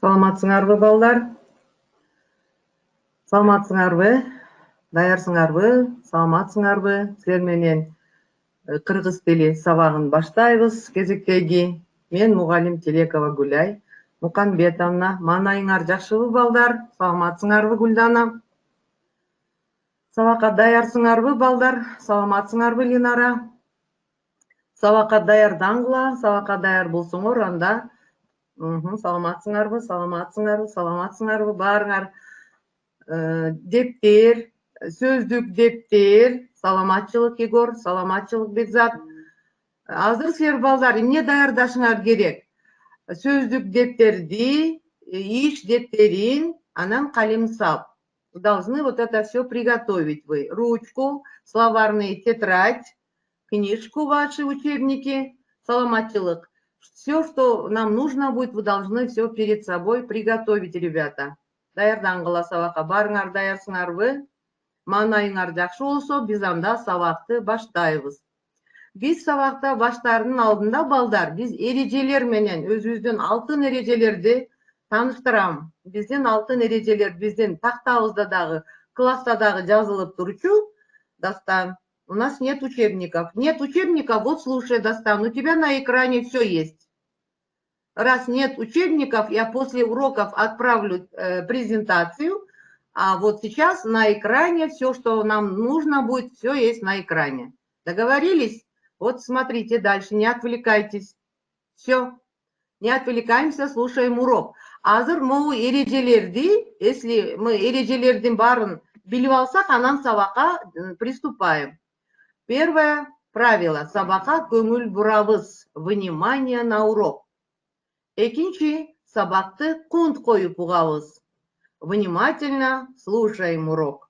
Саламатсыңарбы балдар? Саламатсыңарбы? Даярсыңарбы? Саламатсыңарбы? Силер менен кыргыз тили сабагын баштайбыз. Кезектеги мен мугалим Телекова Гүлай Муканбетовна. Маанайыңар жакшыбы балдар? Саламатсыңарбы Гүлдана? Сабакка даярсыңарбы балдар? Саламатсыңарбы Линара? Сабакка даярдангыла, сабакка даяр болсоңор анда саламатсыңарбы, саламатсыңарбы, саламатсыңарбы баарыңар дептер, сөздүк дептер, саламатчылык Егор, саламатчылык Бекзат. Азыр силер балдар эмне даярдашыңар керек? Сөздүк дептерди, иш дептерин, анан калемсап. Должны вот это все приготовить вы. Ручку, словарный тетрадь, книжку ваши, учебники, саламатчылык. Все, что нам нужно будет, вы должны все перед собой приготовить, ребята. Даярдангыла сабакка барыңар, даярсыңарбы? Маанайыңар жакшы болсо, биз анда сабакты баштайбыз. Биз сабакта баштаардын алдында балдар, биз эрежелер менен өзүбүздүн алтын эрежелерди таныштырам. Биздин алтын эрежелер биздин тактабызда дагы, класста дагы жазылып турчу. Дастан, у нас нет учебников. Нет учебников, вот слушай, Дастан, у тебя на экране все есть. Раз нет учебников, я после уроков отправлю презентацию, а вот сейчас на экране все, что нам нужно будет, все есть на экране. Договорились? Вот смотрите дальше, не отвлекайтесь. Все, не отвлекаемся, слушаем урок. Азыр могу эрежелерди, если мы эрежелердин баарын билип алсак, анан сабакка приступаем. Первое правило. Сабакка көңүл бурабыз. Внимание на урок. Экинчи, сабакты кунт коюп угабыз. Внимательно слушаем урок.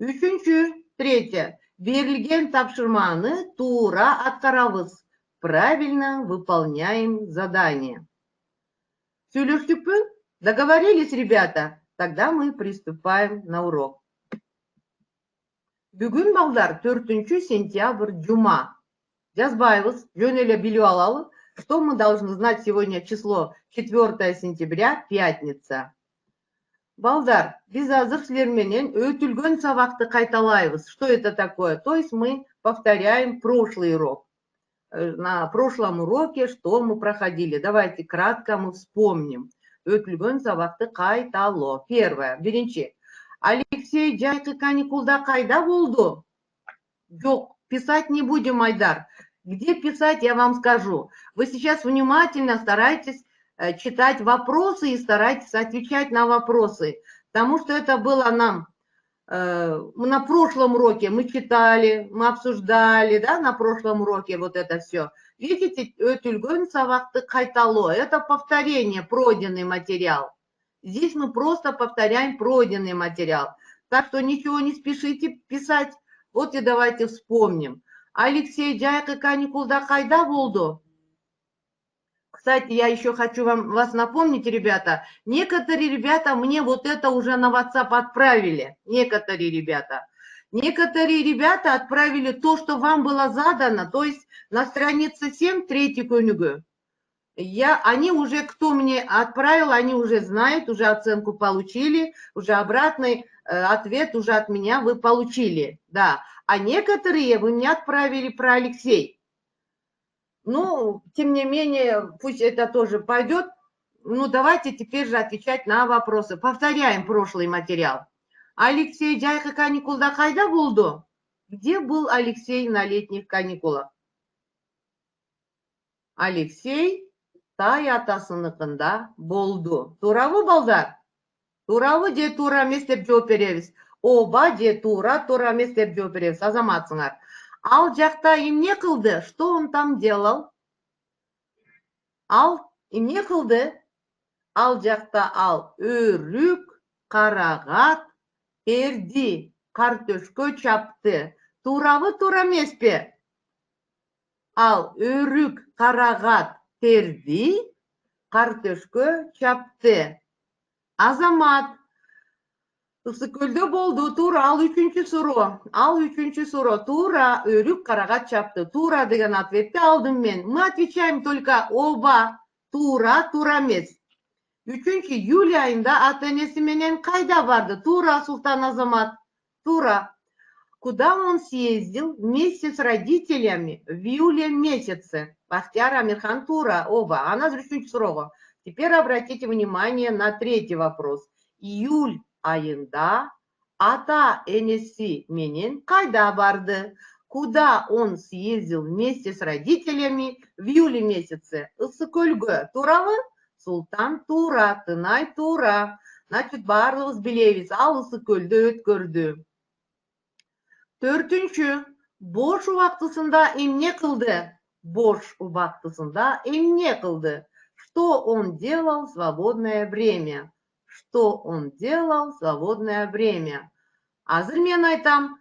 Үчүнчү, третье. Берилген тапшырманы туура аткарабыз. Правильно выполняем задание. Сүйлөштүкпү? Договорились, ребята? Тогда мы приступаем на урок. Бүгүн балдар 4 сентябрь жума. Жазбайбыз, жөн эле билип алалы, что мы должны знать сегодня число 4 сентября, пятница. Балдар, биз азыр силер менен өтүлгөн сабакты кайталайбыз. Что это такое? То есть мы повторяем прошлый урок. На прошлом уроке что мы проходили? Давайте кратко мы вспомним. Өтүлгөн сабакты кайталоо. Первое, биринчи. Алексей жайкы каникулда кайда болду? Жок, писать не будем, Айдар. Где писать, я вам скажу. Вы сейчас внимательно старайтесь читать вопросы и старайтесь отвечать на вопросы. Потому что это было нам на прошлом уроке. Мы читали, мы обсуждали, да, на прошлом уроке вот это все. Видите, өтүлгөн сабакты кайталоо. Это повторение, пройденный материал. Здесь мы просто повторяем пройденный материал. Так что ничего не спешите писать. Вот и давайте вспомним. Алексей жайкы каникулда кайда болду? Кстати, я еще хочу вас напомнить, ребята. Некоторые ребята мне вот это уже на WhatsApp отправили. Некоторые ребята. Некоторые ребята отправили то, что вам было задано. То есть на странице 7, 3 көнүгү. Они уже, кто мне отправил, они уже знают, уже оценку получили, уже обратный ответ уже от меня вы получили, да. А некоторые вы мне отправили про Алексей. Ну, тем не менее, пусть это тоже пойдет. Ну, давайте теперь же отвечать на вопросы. Повторяем прошлый материал. Алексей жайкы каникулда кайда болду? Где был Алексей на летних каникулах? Алексей тай атасыныкында болду. Туурабы, балдар? Туурабы же туура эмес деп жооп беребиз? Оба же туура эмес деп жооп беребиз. Азаматсыңар. Ал жакта эмне кылды? Что он там делал? Ал эмне кылды? Ал жакта ал өрүк, карагат терди, картөшкө чапты. Туурабы, туура эмеспи? Ал өрүк, карагат терди, картөшкө чапты. Азамат, Ысыкөлдө болду, туура. Ал үчүнчү суроо. Ал үчүнчү суроо. Туура, өрүк, карагат чапты. Туура деген ответти алдым мен. Мы отвечаем только оба. Туура эмес. 3. июль ayında ата-энеси менен кайда барды? Тура, Султан Азамат. Тура. Куда он съездил вместе с родителями в июле месяце? Бахтияр Амирхан Тура. Оба. Она зручный сурова. Теперь обратите внимание на 3-й вопрос. Июль ayında ата-энеси менен кайда барды? Куда он съездил вместе с родителями в июле месяце? Ысыкөлгө. Туравы? Султан Тура, Тынай Тура. Значит, барлығыз билебиз. Ал Ысыкөлдө өткөрдү. 4. Boş убактысында эмне кылды? Boş убактысында эмне кылды? Что он делал в свободное время? Что он делал в свободное время? Азыр мен айтам.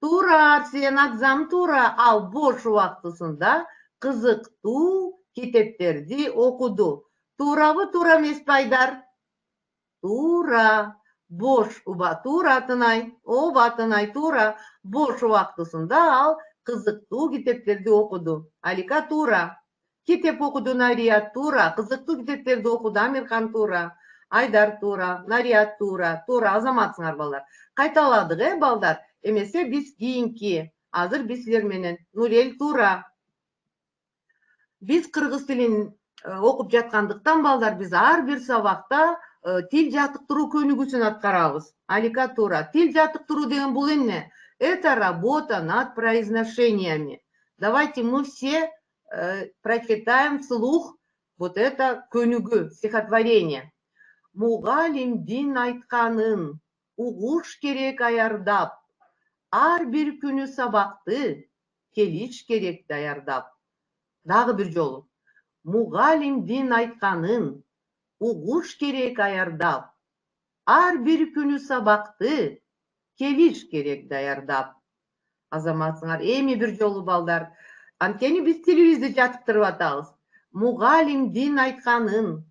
Тура, сен акзам Тура, ал boş убактысында кызыктуу китептерди окуду. Туравы, тура эмеспи Айдар? Тура. Boş Тура Тынай. Оба Тынай Тура. Boş убактысында ал кызыктуу китептерди окуду. Алика Тура. Китеп окуду Нарият Тура. Кызыктуу китептерди окуду Амирхан Тура. Айдар Тура. Нарият Тура. Тура. Азаматсыңар балдар. Кайталадык, балдар. Эмесе биз кийинки. Азыр биз силер менен. Нурел Тура. Биз кыргыз тилин окуп жаткандыктан балдар биз ар бир сабакта тил жаттыктыруу көнүгүүсүн аткарабыз. Алика Тура. Тил жаттыктыруу деген бул эмне? Это работа над произношениями. Давайте мы все прочитаем вслух вот это көнүгүү, стихотворение. Мугалимдин айтканын угуш керек аярдап, ар бир күнү сабакты келиш керек даярдап. Дагы бир жолу. Мугалимдин айтканын угуш керек аярдап, ар бир күнү сабакты келиш керек даярдап. Азаматсыңар, эми бир жолу балдар. Анткени биз тилибизди жаттыктырып атабыз. Мугалимдин айтканын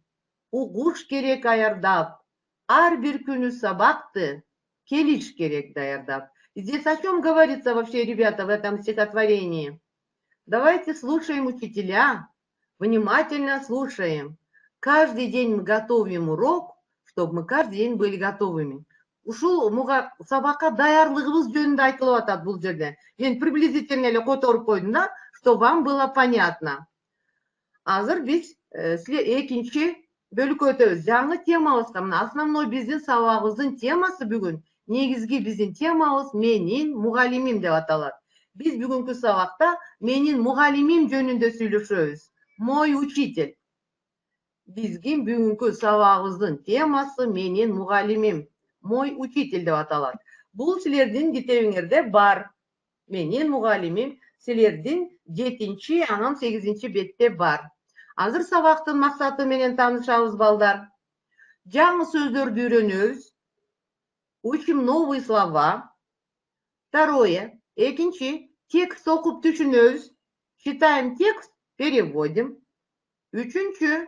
угуш керек аярдап, ар бир күнү сабакты келиш керек даярдап. Здесь о чем говорится вообще, ребята, в этом стихотворении? Давайте слушаем учителя, внимательно слушаем. Каждый день мы готовим урок, чтобы мы каждый день были готовыми. Ушул муга сабакка даярлыгыбыз жөнүндө айтылып атат бул жерде. Мен приблизительно эле которуп койдум да, что вам было понятно. Азыр биз экинчи бөлүккө өтөбүз. Жаңы темабызга, мына основной биздин сабагыбыздын темасы бүгүн, негизги биздин темабыз менин мугалимим деп аталат. Биз бүгүнкү сабакта менин мугалимим жөнүндө сүйлөшөбүз. Мой учитель. Биздин бүгүнкү сабагыбыздын темасы менин мугалимим. Мой учитель деп аталат. Бул силердин китебиңерде бар. Менин мугалимим силердин 7-чи, анан 8-чи бетте бар. Азыр сабактын максаты менен таанышабыз балдар. Жаңы сөздөрдү үйрөнөбүз. Учим новые слова. Второе. Экинчи, текст окуп түшүнөбүз. Читаем текст, переводим. Үчүнчү,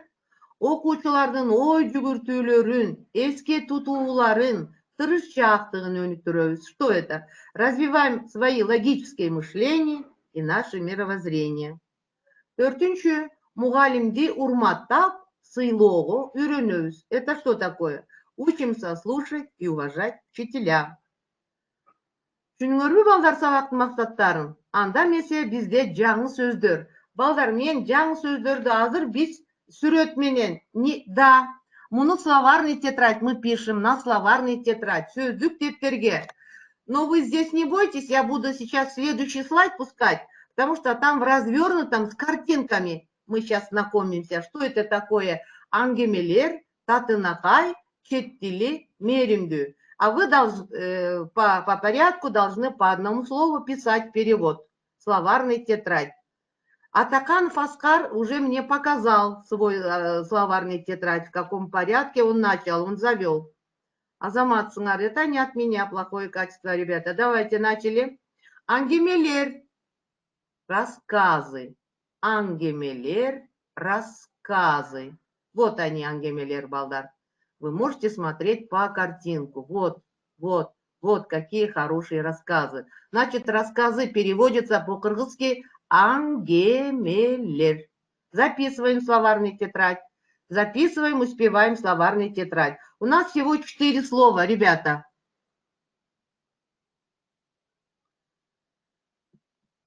окуучулардын ой жүгүртүүлөрүн, эске тутууларын, тырышчаактыгын өнүктүрөбүз. Что это? Развиваем свои логические мышления и наше мировоззрение. Төртүнчү, мугалимди урматтап, сыйлоого үйрөнөбүз. Это что такое? Учимся слушать и уважать учителя. Түшүнүңөрбү балдар сабактын максаттарын? Анда эмесе бизде жаңы сөздөр. Балдар, мен жаңы сөздөрдү азыр биз сүрөт менен, да, муну словарный тетрадь мы пишем, на словарный тетрадь, сөздүк дептерге. Но вы здесь не бойтесь, я буду сейчас следующий слайд пускать, потому что там в развернутом с картинками мы сейчас знакомимся, что это такое аңгемелер, татынакай, чет тили, меримдүү. А вы по порядку должны по одному слову писать перевод. Словарный тетрадь. Атаканов Аскар уже мне показал свой словарный тетрадь, в каком порядке он начал, он завел. Азамат Сыңар, это не от меня плохое качество, ребята. Давайте начали. Аңгемелер, рассказы. Аңгемелер, рассказы. Вот они, аңгемелер, балдар. Вы можете смотреть по картинку. Вот какие хорошие рассказы. Значит, рассказы переводятся по-кыргызски аңгемелер. Записываем словарный тетрадь. записываем, успеваем словарный тетрадь. У нас всего 4 слова, ребята.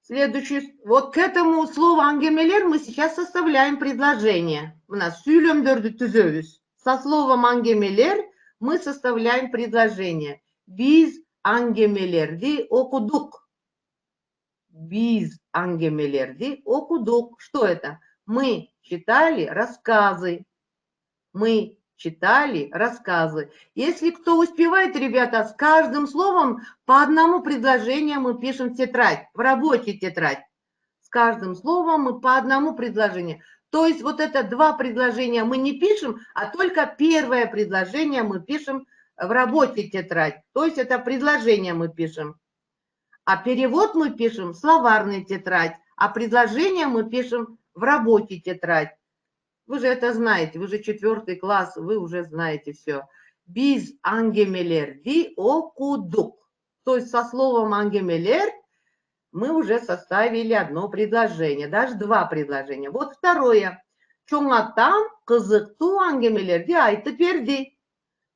Следующий, вот к этому слову ангемелер мы сейчас составляем предложение. У нас сөйлемдерді түзөбүз. Со словом ангемелер мы составляем предложение. Biz ангемелерди окудук. Biz ангемелерди окудук. Что это? Мы читали рассказы. Мы читали рассказы. Если кто успевает, ребята, с каждым словом по одному предложению мы пишем в тетрадь, в рабочей тетрадь. С каждым словом мы по одному предложению. То есть вот это 2 предложения мы не пишем, а только первое предложение мы пишем в рабочей тетрадь. То есть это предложение мы пишем. А перевод мы пишем в словарной тетрадь, а предложение мы пишем в рабочей тетрадь. Вы же это знаете, вы же 4 класс, вы уже знаете все. Biz angemelerdi okuduk. То есть со словом ангемелер мы уже составили одно предложение, даже 2 предложения. Вот второе. Чоңатам кызыктуу ангемелерди айтып берди.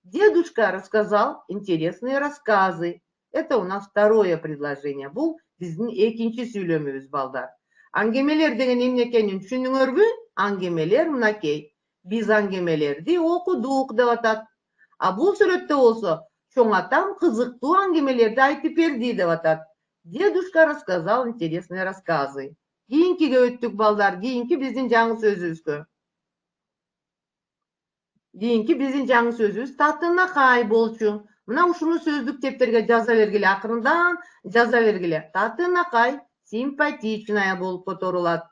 Дедушка рассказал интересные рассказы. Это у нас второе предложение. Бұл біздің екінші сөйлеміміз, балдар. Ангемелер деген эмне экенин түшүндүңөрбү? Ангемелер мынакей. Биз ангемелерди окудук деп атат. А бул сүрөттө болсо чоң атам кызыктуу ангемелерди айтып берди деп атат. Дедушка рассказал интересные рассказы. Кийинкиге өттүк, балдар. Кийинки биздин жаңы сөзүбүзгө. Кийинки биздин жаңы сөзүбүз татынакай болчу. Мына ушуну сөздүк тептерге жаза бергиле, акырындан жаза бергиле. Татынакай симпатичная болуп которулат.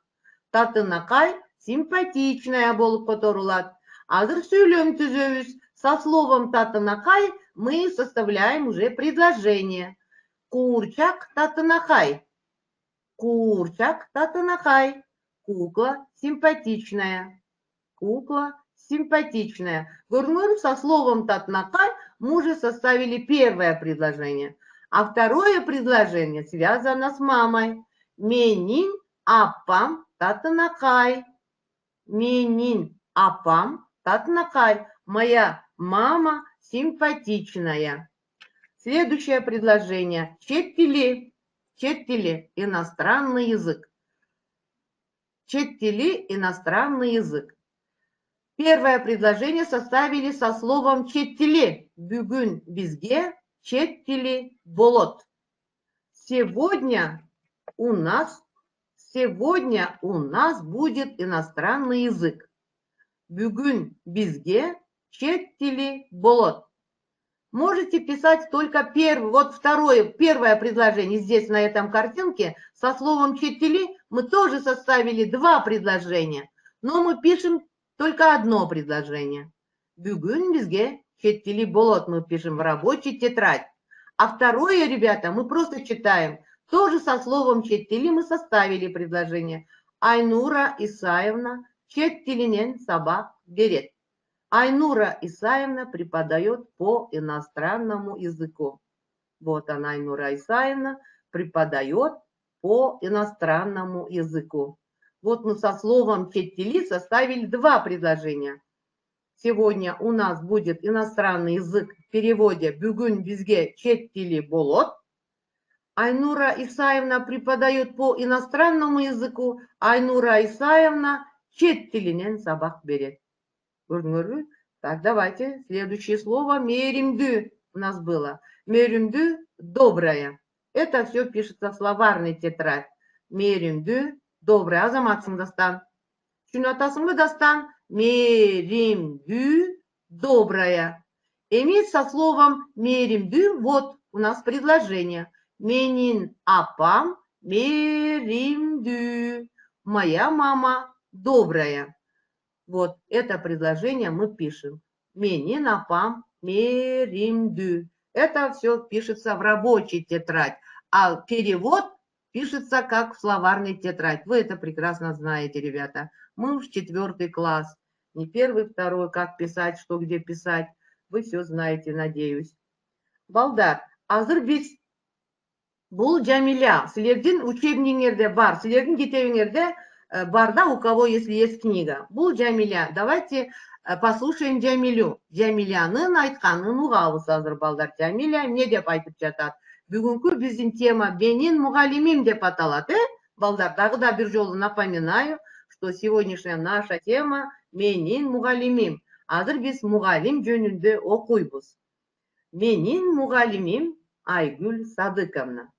Татынакай симпатичная болуп которулат. Азыр сөйлөм түзөбүз. Со словом татынакай мы составляем уже предложение. Курчак татынакай. Курчак татынакай. Кукла симпатичная. Кукла симпатичная. Көрдүңөрбү, со словом татынакай мы уже составили первое предложение. А второе предложение связано с мамой. Менин апам татынакай. Менин апам татынакай. Моя мама симпатичная. Следующее предложение. Чет-тили. Чет-тили – иностранный язык. Чет-тили – иностранный язык. Первое предложение составили со словом чет-тили. Бүгүн бизге чет-тили болот. Сегодня у нас будет иностранный язык. Бүгүн бизге чет-тили болот. Можете писать только первое, вот первое предложение здесь на этом картинке со словом чет-тили мы тоже составили 2 предложения, но мы пишем только одно предложение. Бүгүн бизге чет-тили болот мы пишем в рабочей тетрадь. А второе, ребята, мы просто читаем. Тоже со словом чет-тили мы составили предложение. Айнура Исаевна чет-тилинен сабак берет. Айнура Исаевна преподает по иностранному языку. Вот она, Айнура Исаевна, преподает по иностранному языку. Вот мы со словом чет-тили составили 2 предложения. Сегодня у нас будет иностранный язык в переводе «Бүгүн бизге чет-тили болот». Айнура Исаевна преподает по иностранному языку. Айнура Исаевна чет-тилинен сабак берет. Так, давайте. Следующее слово меримдү у нас было. Меримдү – добрая. Это все пишется в словарной тетрадь. Меримдү – добрая. Азаматсың Дастан. Шуну атасың Дастан? Меримдү – добрая. Иметь со словом меримдү, вот у нас предложение. Менин апам меримдү. Моя мама добрая. Вот это предложение мы пишем. Менин апам меримдү. Это все пишется в рабочей тетрадь. А перевод пишется как в словарной тетрадь. Вы это прекрасно знаете, ребята. Мы уж 4 класс. Не 1, 2, как писать, что где писать. Вы все знаете, надеюсь. Балдар, азыр биз бул Жамиля. Силердин учебниңерде бар. Силердин китебиңерде бар, да, у кого, если есть книга. Бул Джамиля. Давайте послушаем Джамилю. Джамилянын айтканын угабыз азыр балдар. Джамиля эмне деп айтып жатат? Бүгүнкү биздин тема менин мугалимим деп аталат, балдар. Дагы да бир жолу напоминаю, что сегодняшняя наша тема менин мугалимим. Азыр биз мугалим жөнүндө окуйбуз. Менин мугалимим Айгүл Садыковна.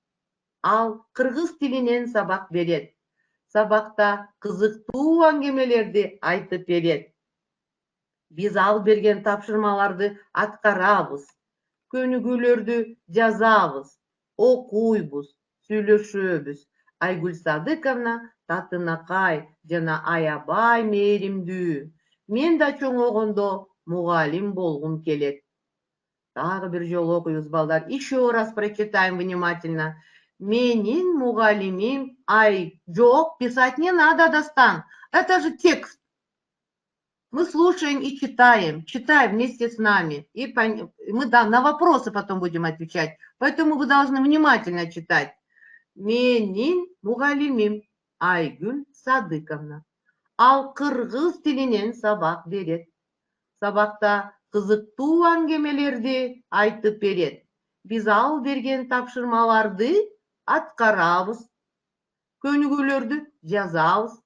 Ал кыргыз тилинен сабак берет. Сабакта кызыктуу аңгемелерди айтып берет. Биз ал берген тапшырмаларды аткарабыз. Көнүгүүлөрдү жазабыз. Окуйбуз, сүйлөшөбүз. Айгүл Садыковна татынакай жана аябай мээримдүү. Мен да чоңойгондо мугалим болгум келет. Дагы бир жолу окуйбуз, балдар. Еще раз прочитаем внимательно. Менин мугалимим жок, писать не надо, Дастан. Это же текст. Мы слушаем и читаем. Читаем вместе с нами. И мы на вопросы потом будем отвечать. Поэтому вы должны внимательно читать. Менин мугалимим Айгүл Садыковна. Ал кыргыз тилинен сабак берет. Сабакта кызыктуу аңгемелерди айтып берет. Биз ал берген тапшырмаларды аткарабыз. Көнүгүүлөрдү жазабыз.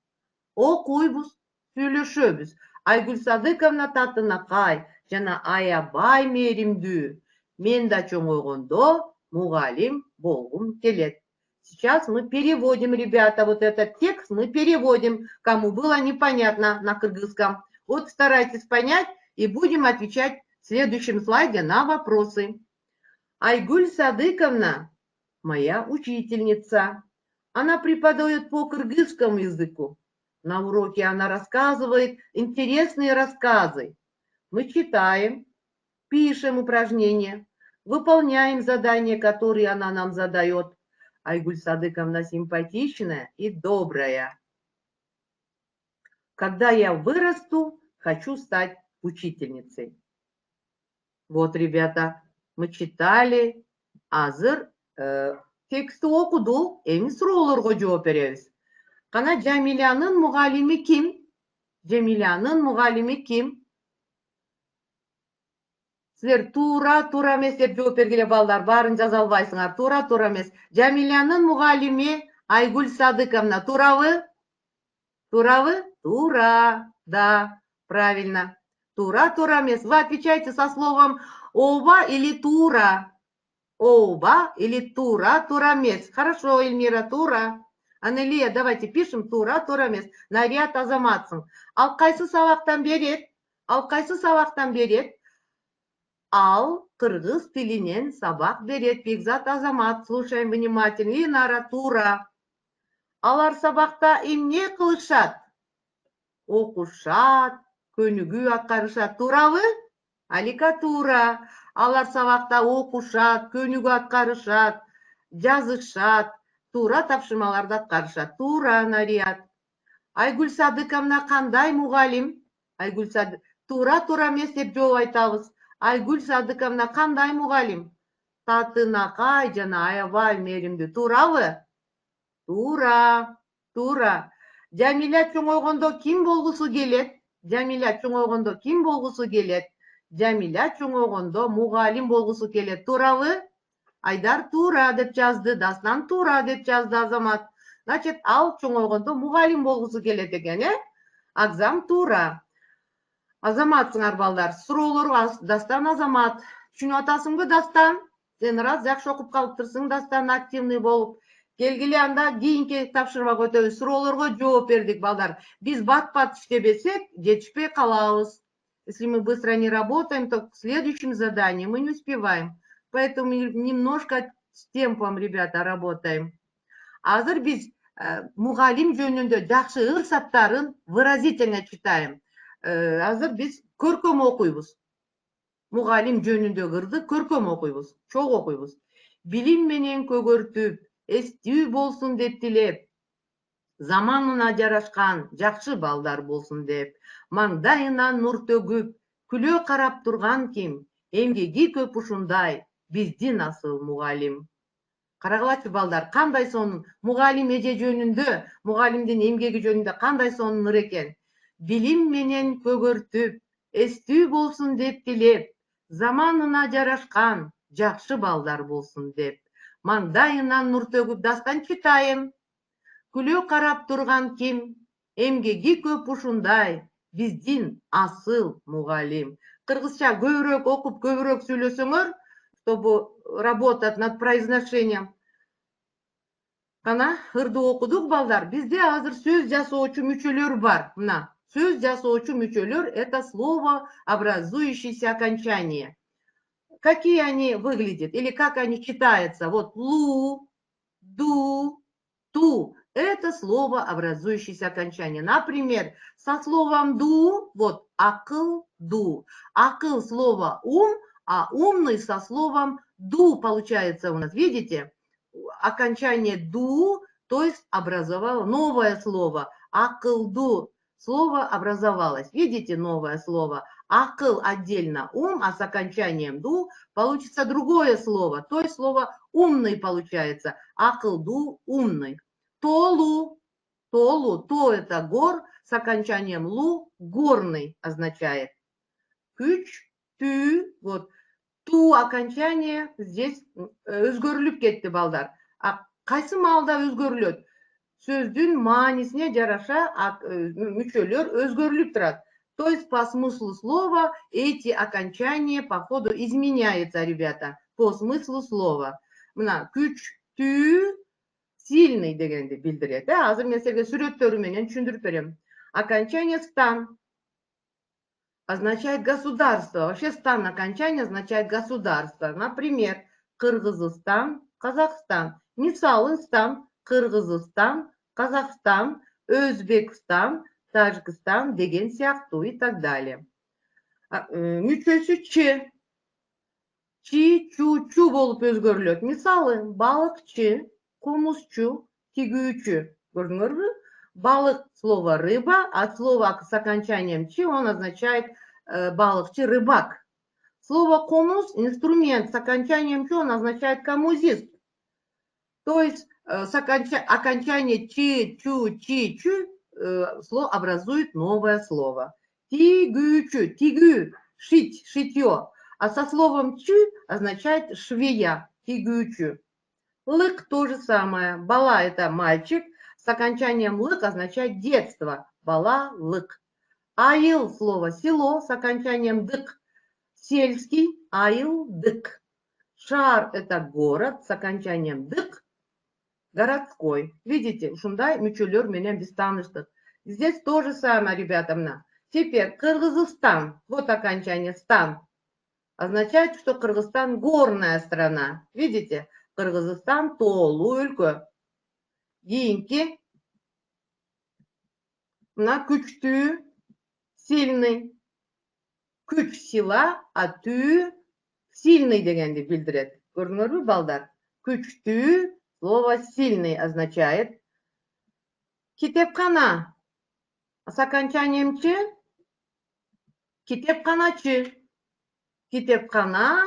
Окуйбуз, сүйлөшөбүз. Айгүл Садыковна татынакай жана аябай мээримдүү. Мен да чоңойгондо мугалим болгум келет. Сейчас мы переводим, ребята, вот этот текст мы переводим, кому было непонятно на кыргызском. Вот старайтесь понять и будем отвечать в следующем слайде на вопросы. Айгүл Садыковна моя учительница. Она преподает по кыргызскому языку. На уроке она рассказывает интересные рассказы. Мы читаем, пишем упражнения, выполняем задания, которые она нам задает. Айгуль Садыковна симпатичная и добрая. Когда я вырасту, хочу стать учительницей. Вот, ребята, мы читали, азыр текстті окудук, эми суроолорго жооп беребиз. Кана Жамилянын мугалими ким? Жамилянын мугалими ким? Силер туура эмес деп жооп бергиле, балдар. Баарын жаза албайсыңар. Туура эмес. Жамилянын мугалими Айгүл Садыковна. Туурабы? Туурабы? Тура. Да, правильно. Тура эмес. Вы отвечаете со словом оба или тура. Оба или тура эмес. Хорошо, Эльмира, тура. Анелия, давайте пишем тура эмес. Наряд Азаматсың. Ал кайсы сабактан берет? Ал кайсы сабактан берет? Ал кыргыз тилинен сабак берет. Бекзат Азамат, слушаем внимательно. Линара, тура. Алар сабакта эмне кылышат? Окушат, көнүгүү аткарышат. Туурабы? Алика, тура. Алар сабакта окушат, көнүгүү аткарышат, жазышат, туура тапшырмаларды аткарышат. Туура, Нарият. Айгүл Садыковна кандай мугалим? Айгүл Садыковна туура эмес деп жооп айтабыз. Айгүл Садыковна кандай мугалим? Татынакай жана аябай мээримдүү. Туурабы? Тура. Жамиля чоңойгондо ким болгусу келет? Жамиля чоңойгондо ким болгусу келет? Жамиля чоңойгондо мугалим болгусу келет. Туурабы? Айдар тура деп жазды, Дастан тура деп жазды, Азамат. Значит, ал чоңойгондо мугалим болгусу келет экен, Акзам тура. Азаматсыңар, балдар. Суроолор Дастан, Азамат. Түшүнүп атасыңбы, Дастан? Сен раз жакшы окуп калыптырсың, Дастан, активный болуп. Келгиле, анда кийинки тапшырмага өтөбүз. Суроолорго жооп бердик, балдар. Биз бат-бат иштебесек, жетишпей калабыз. Если мы быстро не работаем, то к следующим заданиям мы не успеваем. Поэтому немножко с темпом, ребята, работаем. Азыр биз мугалим жөнүндө жакшы ырсаттарын выразительно читаем. Азыр биз көркөм окуйбуз. Мугалим жөнүндөгү ырды көркөм окуйбуз. Чоң окуйбуз. Билим менен көгөртүп, эстүү болсун деп тилеп, заманына жарашкан жакшы балдар болсун деп, маңдайынан нур төгүп, күлө карап турган ким, эмгеги көп ушундай, биздин асыл мугалим. Карагылачы балдар, кандай сонун мугалим эже жөнүндө, мугалимдин эмгеги жөнүндө кандай сонун ыр экен. Билим менен көгөртүп, эстүү болсун деп тилеп, заманына жарашкан жакшы балдар болсун деп. Маңдайынан нур төгүп дастан читайын. Күлө карап турган ким? Эмгеги көп ушундай, биздин асыл мугалим. Кыргызча көбүрөөк окуп, көбүрөөк сүйлөсөңөр, чтобы работать над произношением. Кана, ырды окудук балдар. Бизде азыр сөз жасоочу мүчөлөр бар. Мына, сөз жасоочу мүчөлөр — это слово, образующееся окончание. Какие они выглядят или как они читаются? Вот лу, ду, ту. Это слово, образующееся окончание. Например, со словом ду, вот акыл, ду. Акыл — слово ум, а умный со словом ду получается у нас. Видите? Окончание ду, то есть образовало новое слово. Акыл-ду. Слово образовалось. Видите новое слово? Акыл отдельно ум, а с окончанием ду получится другое слово. То есть слово умный получается. Акыл-ду умный. Толу. Толу. То это гор, с окончанием лу горный означает. Күч, тü, вот. Ту окончание здесь өзгөрүлүп кетти балдар. А кайсы маалда өзгөрүлөт? Сөздүн маанисине жараша мүчөлөр өзгөрүлүп турат. То есть по смыслу слова эти окончания по ходу изменяются, ребята. По смыслу слова. Мына күчтүү, сильный дегенди билдирет. Азыр мен силерге сүрөттөрү менен түшүндүрүп берем. Окончание стан означает государство. Вообще стан окончание означает государство. Например, Кыргызстан, Казахстан. Мисалыстан, Кыргызстан, Казахстан, Өзбекстан, Тажикстан деген сыяктуу и так далее. Мүчөсү ч. Чи, чу, чу болуп өзгөрүлөт. Мисалы, балыкчы, комузчу, тигүүчү. Көрдүңөрбү? Балык — слово рыба, а слово с окончанием чи, он означает балыкчы, рыбак. Слово комуз — инструмент, с окончанием чи, он означает коммузист. То есть с окончания чи, чу, чи, чу слово образует новое слово. Тигючу, тигю, шить, шитье. А со словом чу означает швея, тигючу. Лык — то же самое. Бала — это мальчик. С окончанием лык означает детство. Бала, лык. Айыл — слово село, с окончанием дык. Сельский, айыл, дык. Шар — это город, с окончанием дык. Городской. Видите, ушундай мүчөлөр менен биз тааныштык. Здесь то же самое, ребята, мына. Теперь Кыргызстан. Вот окончание стан. Означает, что Кыргызстан горная страна. Видите? Кыргызстан тоолуу өлкө. Кийинки мына күчтүү, сильный. Күч сила, а түү сильный дегенди билдирет. Көрдүңөрбү, балдар? Күчтүү, слово сильный означает. Китепкана. С окончанием ч. Китепканачы. Китепкана,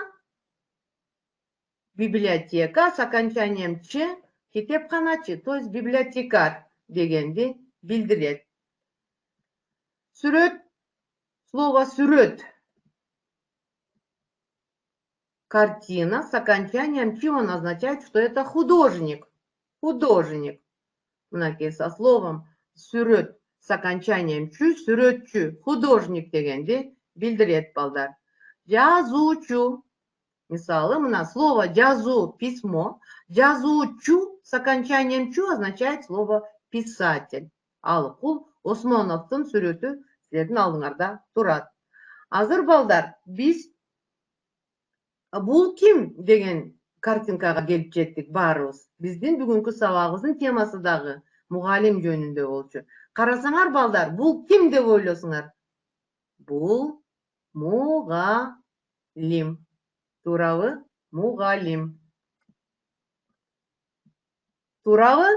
библиотека, с окончанием ч. Китепканачы, то есть библиотекарь дегенди билдирет. Сүрөт, слово сүрөт. Картина, с окончанием чи, он означает, что это художник. Художник. Мынакей со словом сүрөт с окончанием чу, сүрөтчү, художник дегенди билдирет, балдар. Жазуучу. Мисалы, мына слово жазу, письмо. Жазуучу с окончанием чу означает слово писатель. Ал бул Осмоновдун сүрөтү силердин алдыңарда турат. Азыр, балдар, биз бул ким деген картинкага келип жеттик баарыбыз. Биздин бүгүнкү сабагыбыздын темасы дагы мугалим жөнүндө болчу. Карасаңар, балдар, бул ким деп ойлосуңар? Бул мугалим. Туурабы? Мугалим. Туурабы?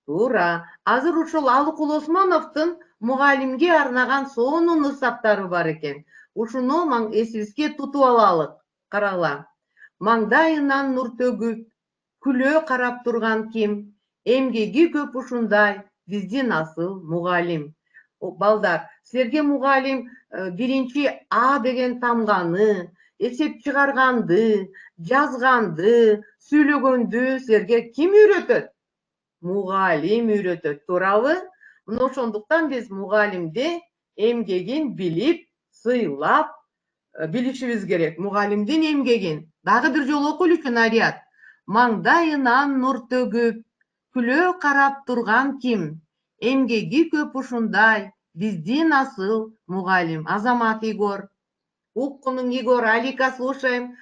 Туура. Азыр ушул Алыкул Осмоновдун мугалимге арнаган сонун ырсактары бар экен. Ушуну эсибизге тутуп алалык. Карагыла. Маңдайынан нур төгүп, Күлө карап турган ким? Эмгеги көп ушундай, биздин асыл мугалим. Балдар, силерге мугалим биринчи А деген тамганы, эсеп чыгарганды, жазганды, сүйлөгөндү силерге ким үйрөтөт? Мугалим үйрөтөт, туурабы? Мына ошондуктан биз мугалимди эмгегин билип, сыйлап билишибиз керек. Мугалимдин эмгегин. Дагы бир жолу окуйлучу Нарият. Маңдайынан нур төгүп, күлө карап турган ким? Эмгеги көп ушундай, биздин асыл мугалим. Азамат Егор. Уккунун Егор, Алика, слушаем.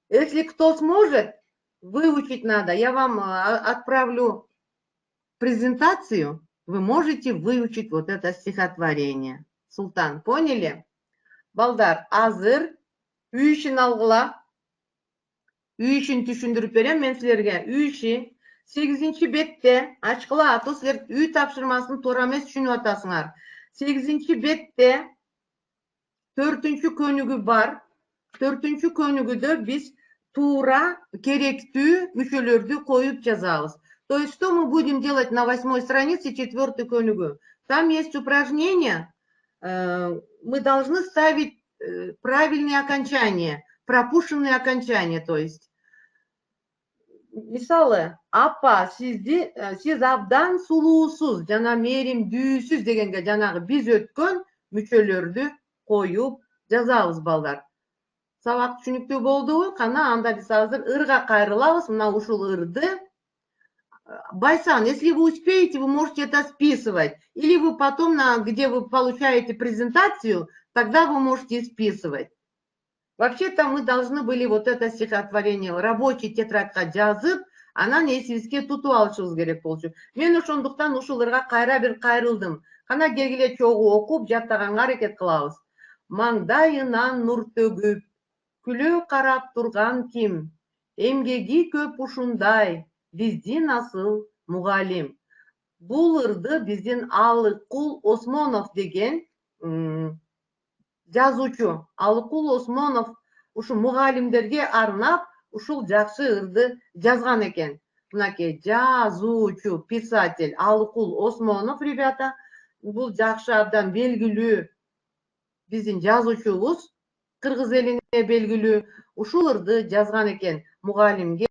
Если кто сможет, выучить надо. Я вам отправлю презентацию. Вы можете выучить вот это стихотворение. Султан, поняли? Балдар, азыр үй ишин алгыла. Үй ишин түшүндүрүп берем мен силерге. Үй иши 8 бетте ачкыла атуу, силер үй тапшырмасын туура эмес түшүнүп атасыңар. 8 бетте 4 көнүгү бар. 4 көнүгүдө биз туура керектүү мүчөлөрдү коюп жазабыз. То есть, что мы будем делать на 8 странице 4 көнүгү? Там есть упражнение. Мы должны ставить правильные окончания, пропущенные окончания, то есть. Мисалы, апа, сиз абдан сулуусуз, жана мээримдүүсүз дегенге жанагы биз өткөн мүчөлөрдү коюп жазабыз, балдар. Сабак түшүнүктүү болдубу? Кана анда биз азыр ырга кайрылабыз. Мына ушул ырды Байсан, если вы успеете, вы можете это списывать. Или вы потом, где вы получаете презентацию, тогда вы можете списывать. Вообще-то мы должны были вот это стихотворение рабочий тетрадька жазып, анан эсибизге тутуп алышыбыз керек болчу. Мен ошондуктан ушул ырга кайра бир кайрылдым. Кана келгиле чогуу окуп, жаттаганга аракет кылабыз. Маңдайынан нур төгүп, күлө карап турган ким? Эмгеги көп ушундай, биздин асыл мугалим. Бул ырды биздин Алыкул Осмонов деген жазуучу. Алыкул Осмонов ушу мугалимдерге арнап ушул жакшы ырды жазган экен. Мынакей жазуучу, писатель Алыкул Осмонов, ребята. Бул жакшы абдан белгилүү биздин жазуучубуз, кыргыз элине белгилүү. Ушул ырды жазган экен мугалимге